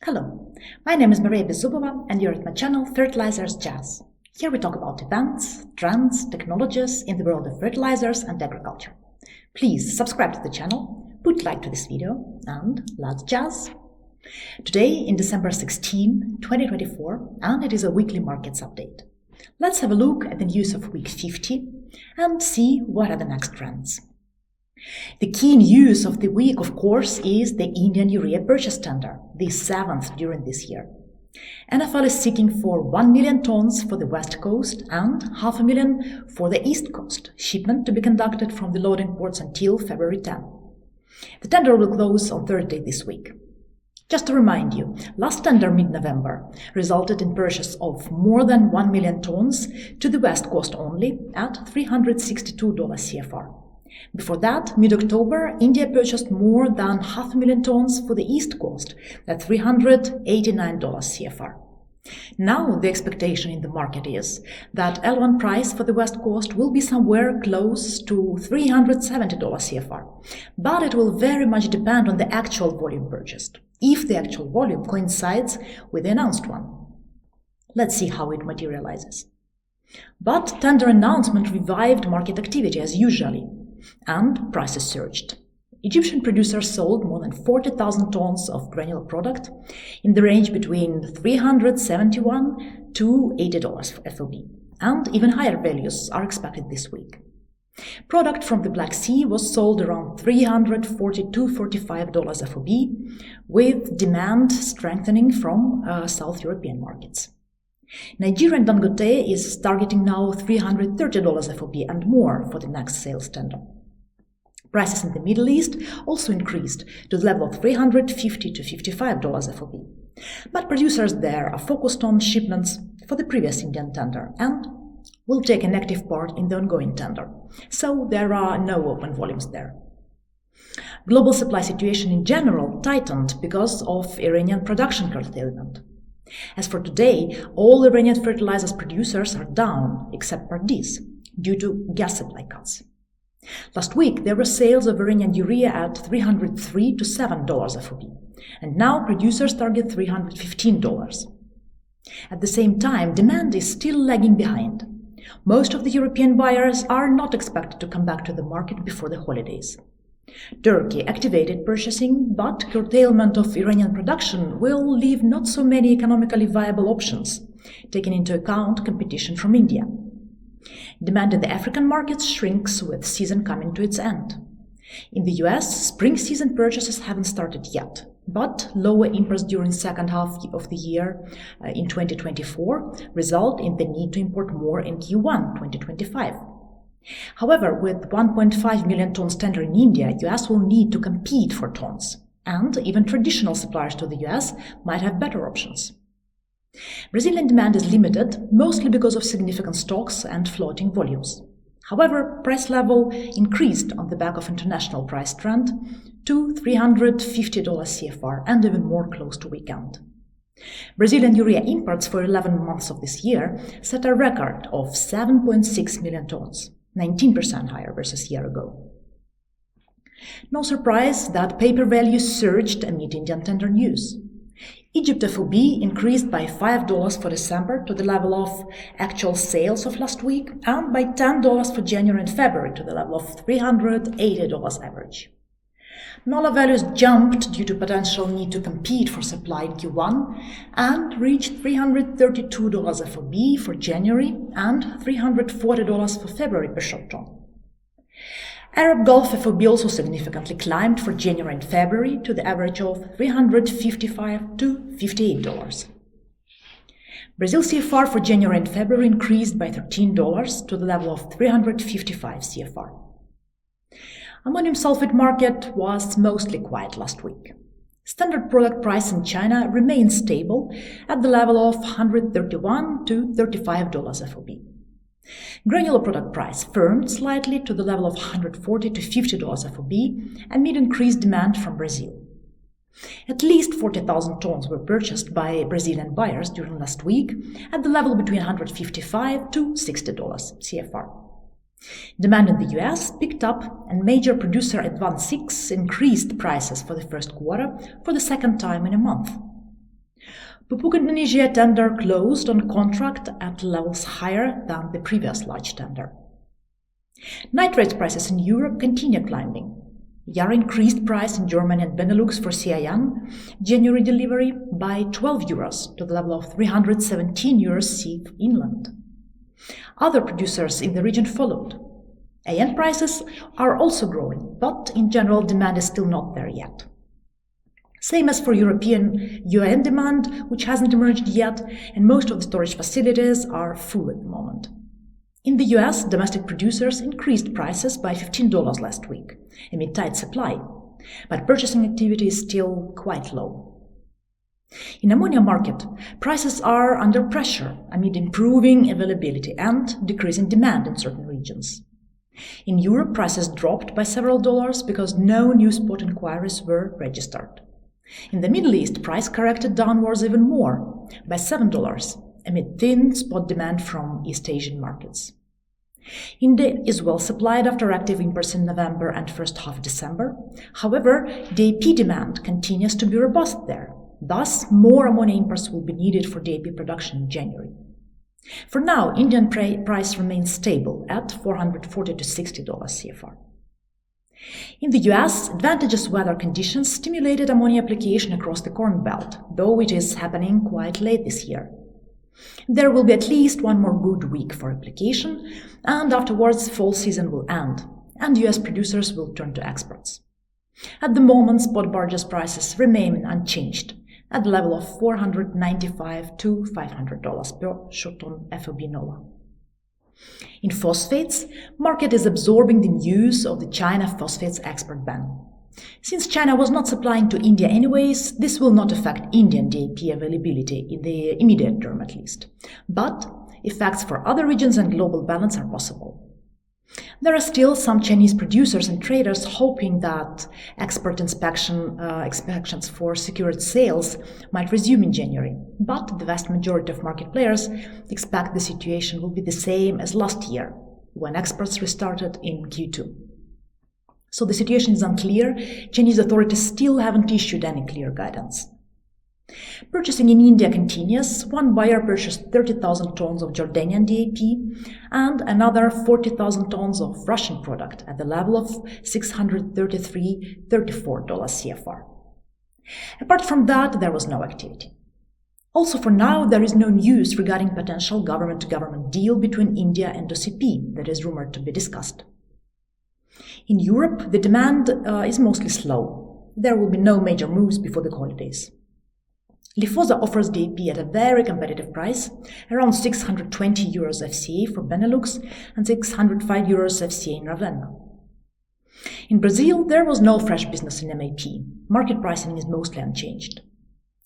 Hello, my name is Maria Bezubova and you're at my channel Fertilizers Jazz. Here we talk about events, trends, technologies in the world of fertilizers and agriculture. Please subscribe to the channel, put like to this video, and let's jazz! Today in December 16, 2024, and it is a weekly markets update. Let's have a look at the news of week 50 and see what are the next trends. The key news of the week, of course, is the Indian urea purchase tender, the 7th during this year. NFL is seeking for 1 million tons for the West Coast and 500,000 for the East Coast, shipment to be conducted from the loading ports until February 10. The tender will close on Thursday this week. Just to remind you, last tender mid-November resulted in purchase of more than 1 million tons to the West Coast only at $362 CFR. Before that, mid-October, India purchased more than 500,000 tons for the East Coast at $389 CFR. Now the expectation in the market is that L1 price for the West Coast will be somewhere close to $370 CFR, but it will very much depend on the actual volume purchased, if the actual volume coincides with the announced one. Let's see how it materializes. But tender announcement revived market activity as usually, and prices surged. Egyptian producers sold more than 40,000 tons of granular product in the range between $371 to $80 for FOB, and even higher values are expected this week. Product from the Black Sea was sold around $340 to $45 FOB, with demand strengthening from South European markets. Nigerian Dangote is targeting now $330 FOB and more for the next sales tender. Prices in the Middle East also increased to the level of $350 to $55 FOB. But producers there are focused on shipments for the previous Indian tender and will take an active part in the ongoing tender, so there are no open volumes there. Global supply situation in general tightened because of Iranian production curtailment. As for today, all Iranian fertilizers producers are down, except Pardis, due to gas supply cuts. Last week, there were sales of Iranian urea at $303 to $7 FOB, and now producers target $315. At the same time, demand is still lagging behind. Most of the European buyers are not expected to come back to the market before the holidays. Turkey activated purchasing, but curtailment of Iranian production will leave not so many economically viable options, taking into account competition from India. Demand in the African markets shrinks with season coming to its end. In the US, spring season purchases haven't started yet, but lower imports during the second half of the year in 2024 result in the need to import more in Q1 2025. However, with 1.5 million tons tender in India, US will need to compete for tons, and even traditional suppliers to the US might have better options. Brazilian demand is limited, mostly because of significant stocks and floating volumes. However, price level increased on the back of international price trend to $350 CFR and even more close to weekend. Brazilian urea imports for 11 months of this year set a record of 7.6 million tons. 19% higher versus a year ago. No surprise that paper values surged amid Indian tender news. Egypt FOB increased by $5 for December to the level of actual sales of last week, and by $10 for January and February to the level of $380 average. NOLA values jumped due to potential need to compete for supply in Q1 and reached $332 FOB for January and $340 for February per short ton. Arab Gulf FOB also significantly climbed for January and February to the average of $355 to $58. Brazil CFR for January and February increased by $13 to the level of $355 CFR. Ammonium sulfate market was mostly quiet last week. Standard product price in China remains stable at the level of $131 to $35 FOB. Granular product price firmed slightly to the level of $140 to $50 FOB amid increased demand from Brazil. At least 40,000 tons were purchased by Brazilian buyers during last week at the level between $155 to $60 CFR. Demand in the US picked up, and major producer Advance 6 increased prices for the first quarter for the second time in a month. Pupuk Indonesia tender closed on contract at levels higher than the previous large tender. Nitrate prices in Europe continue climbing. Yara increased price in Germany and Benelux for CIN January delivery by 12 euros to the level of 317 euros CIF inland. Other producers in the region followed. AN prices are also growing, but in general demand is still not there yet. Same as for European UAN demand, which hasn't emerged yet, and most of the storage facilities are full at the moment. In the US, domestic producers increased prices by $15 last week, amid tight supply, but purchasing activity is still quite low. In ammonia market, prices are under pressure amid improving availability and decreasing demand in certain regions. In Europe, prices dropped by several dollars because no new spot inquiries were registered. In the Middle East, price corrected downwards even more, by $7, amid thin spot demand from East Asian markets. India is well supplied after active imports in November and first half of December. However, DAP demand continues to be robust there. Thus, more ammonia imports will be needed for DAP production in January. For now, Indian price remains stable at $440 to $60 CFR. In the US, advantageous weather conditions stimulated ammonia application across the Corn Belt, though it is happening quite late this year. There will be at least one more good week for application, and afterwards fall season will end, and US producers will turn to exports. At the moment, spot barges prices remain unchanged, at the level of $495 to $500 per short ton FOB NOLA. In phosphates, market is absorbing the news of the China phosphates export ban. Since China was not supplying to India anyways, this will not affect Indian DAP availability in the immediate term at least. But effects for other regions and global balance are possible. There are still some Chinese producers and traders hoping that export inspections for secured sales might resume in January, but the vast majority of market players expect the situation will be the same as last year, when exports restarted in Q2. So the situation is unclear. Chinese authorities still haven't issued any clear guidance. Purchasing in India continues. One buyer purchased 30,000 tons of Jordanian DAP and another 40,000 tons of Russian product at the level of $633–34 CFR. Apart from that, there was no activity. Also for now, there is no news regarding potential government-to-government deal between India and OCP that is rumored to be discussed. In Europe, the demand is mostly slow. There will be no major moves before the holidays. Lifosa offers DAP at a very competitive price, around 620 euros FCA for Benelux and 605 euros FCA in Ravenna. In Brazil, there was no fresh business in MAP. Market pricing is mostly unchanged.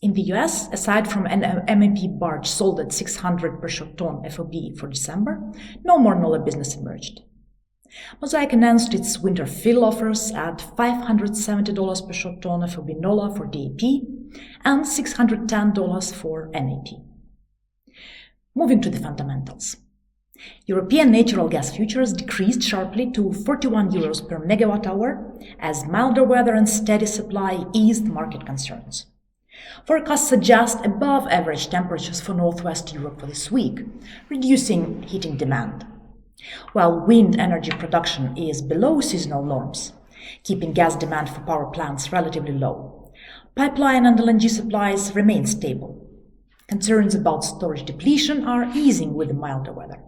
In the US, aside from an MAP barge sold at 600 per short ton FOB for December, no more NOLA business emerged. Mosaic announced its winter fill offers at $570 per short ton FOB NOLA for DAP and $610 for MAP. Moving to the fundamentals. European natural gas futures decreased sharply to 41 euros per megawatt hour as milder weather and steady supply eased market concerns. Forecasts suggest above average temperatures for northwest Europe for this week, reducing heating demand. While wind energy production is below seasonal norms, keeping gas demand for power plants relatively low, pipeline and LNG supplies remain stable. Concerns about storage depletion are easing with the milder weather.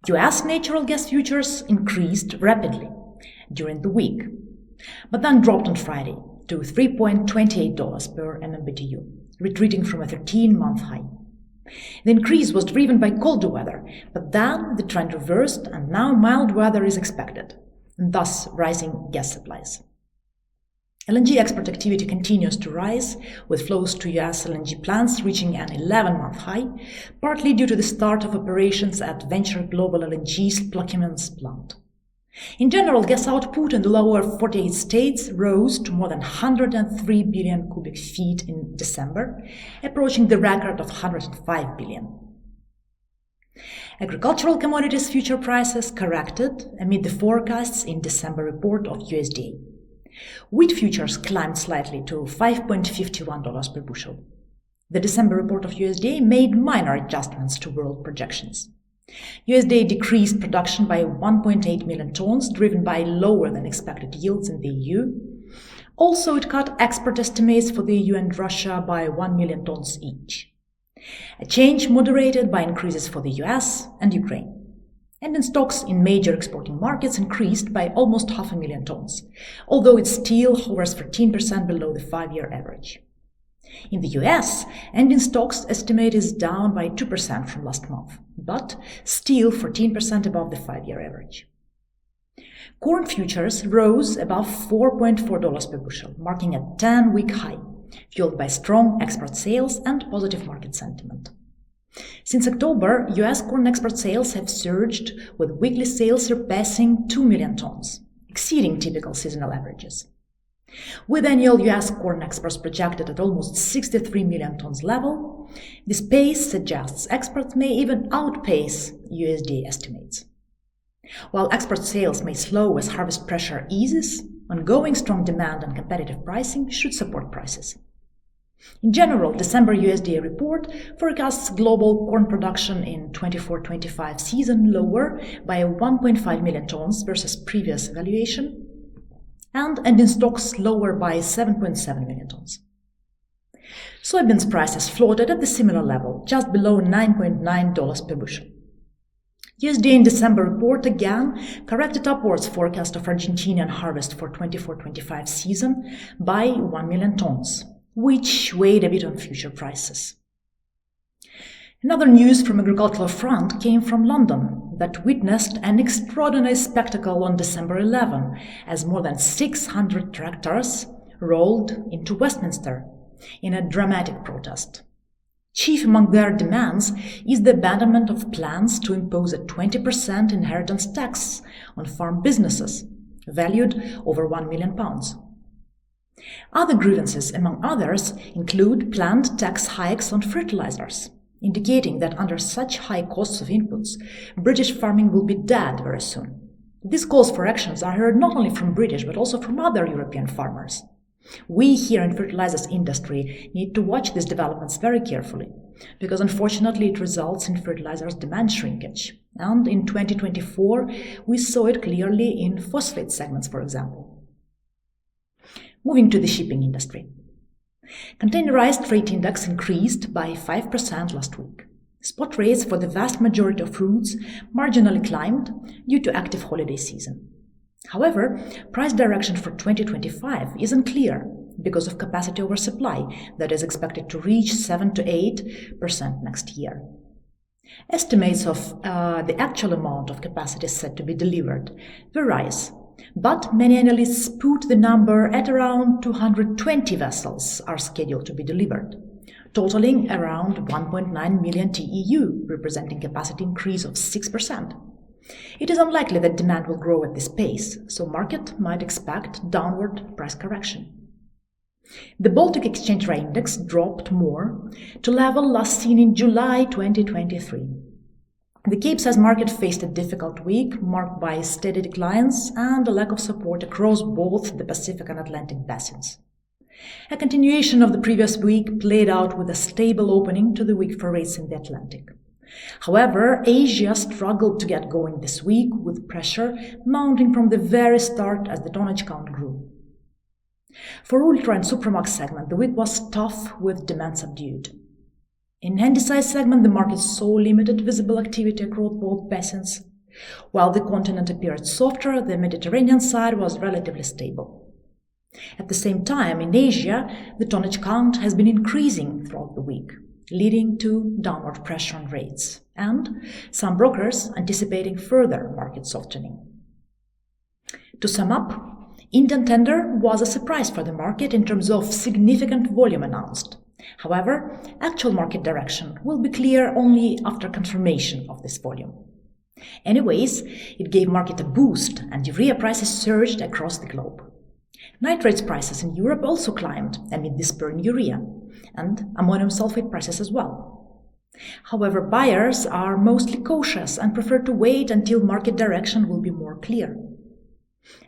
US natural gas futures increased rapidly during the week, but then dropped on Friday to $3.28 per MMBTU, retreating from a 13-month high. The increase was driven by colder weather, but then the trend reversed and now mild weather is expected, and thus rising gas supplies. LNG export activity continues to rise, with flows to US LNG plants reaching an 11-month high, partly due to the start of operations at Venture Global LNG's Plaquemines plant. In general, gas output in the lower 48 states rose to more than 103 billion cubic feet in December, approaching the record of 105 billion. Agricultural commodities future prices corrected amid the forecasts in December report of USDA. Wheat futures climbed slightly to $5.51 per bushel. The December report of USDA made minor adjustments to world projections. USDA decreased production by 1.8 million tons, driven by lower than expected yields in the EU. Also, it cut export estimates for the EU and Russia by 1 million tons each. A change moderated by increases for the US and Ukraine. Ending stocks in major exporting markets increased by almost 500,000 tons, although it still hovers 13% below the 5-year average. In the US, ending stocks estimate is down by 2% from last month, but still 14% above the 5-year average. Corn futures rose above $4.4 per bushel, marking a 10-week high, fueled by strong export sales and positive market sentiment. Since October, US corn export sales have surged, with weekly sales surpassing 2 million tons, exceeding typical seasonal averages. With annual US corn exports projected at almost 63 million tons level, this pace suggests exports may even outpace USDA estimates. While export sales may slow as harvest pressure eases, ongoing strong demand and competitive pricing should support prices. In general, December USDA report forecasts global corn production in 24-25 season lower by 1.5 million tons versus previous evaluation, and ending stocks lower by 7.7 million tons. Soybeans prices floated at the similar level, just below $9.9 per bushel. USDA in December report again corrected upwards forecast of Argentinian harvest for 24-25 season by 1 million tons, which weighed a bit on future prices. Another news from agricultural front came from London that witnessed an extraordinary spectacle on December 11 as more than 600 tractors rolled into Westminster in a dramatic protest. Chief among their demands is the abandonment of plans to impose a 20% inheritance tax on farm businesses, valued over £1 million. Other grievances, among others, include planned tax hikes on fertilizers, indicating that under such high costs of inputs, British farming will be dead very soon. These calls for actions are heard not only from British but also from other European farmers. We here in fertilizers industry need to watch these developments very carefully, because unfortunately it results in fertilizers demand shrinkage. And in 2024, we saw it clearly in phosphate segments, for example. Moving to the shipping industry. Containerized freight index increased by 5% last week. Spot rates for the vast majority of routes marginally climbed due to active holiday season. However, price direction for 2025 isn't clear because of capacity oversupply that is expected to reach 7 to 8% next year. Estimates of the actual amount of capacity set to be delivered varies, but many analysts put the number at around 220 vessels are scheduled to be delivered, totaling around 1.9 million TEU, representing capacity increase of 6%. It is unlikely that demand will grow at this pace, so market might expect downward price correction. The Baltic Exchange Rate Index dropped more to level last seen in July 2023. The Capesize market faced a difficult week marked by steady declines and a lack of support across both the Pacific and Atlantic basins. A continuation of the previous week played out with a stable opening to the week for rates in the Atlantic. However, Asia struggled to get going this week, with pressure mounting from the very start as the tonnage count grew. For Ultra and Supramax segment, the week was tough with demand subdued. In Handysize segment, the market saw limited visible activity across both basins. While the continent appeared softer, the Mediterranean side was relatively stable. At the same time, in Asia, the tonnage count has been increasing throughout the week, leading to downward pressure on rates, and some brokers anticipating further market softening. To sum up, Indian tender was a surprise for the market in terms of significant volume announced. However, actual market direction will be clear only after confirmation of this volume. Anyways, it gave market a boost and urea prices surged across the globe. Nitrates prices in Europe also climbed amid the spur in urea, and ammonium sulfate prices as well. However, buyers are mostly cautious and prefer to wait until market direction will be more clear.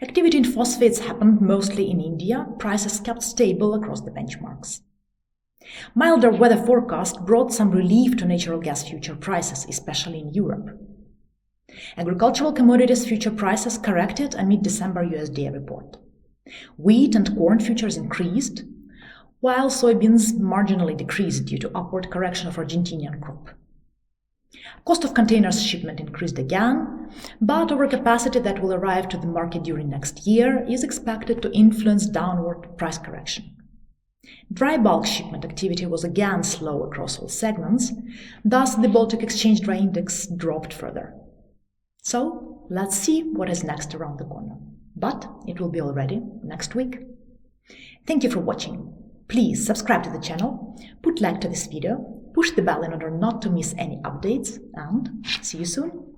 Activity in phosphates happened mostly in India, prices kept stable across the benchmarks. Milder weather forecast brought some relief to natural gas future prices, especially in Europe. Agricultural commodities future prices corrected amid December USDA report. Wheat and corn futures increased, while soybeans marginally decreased due to upward correction of Argentinian crop. Cost of containers shipment increased again, but overcapacity that will arrive to the market during next year is expected to influence downward price correction. Dry bulk shipment activity was again slow across all segments, thus the Baltic Exchange Dry Index dropped further. So, let's see what is next around the corner. But it will be already next week. Thank you for watching. Please subscribe to the channel, put like to this video, push the bell in order not to miss any updates, and see you soon.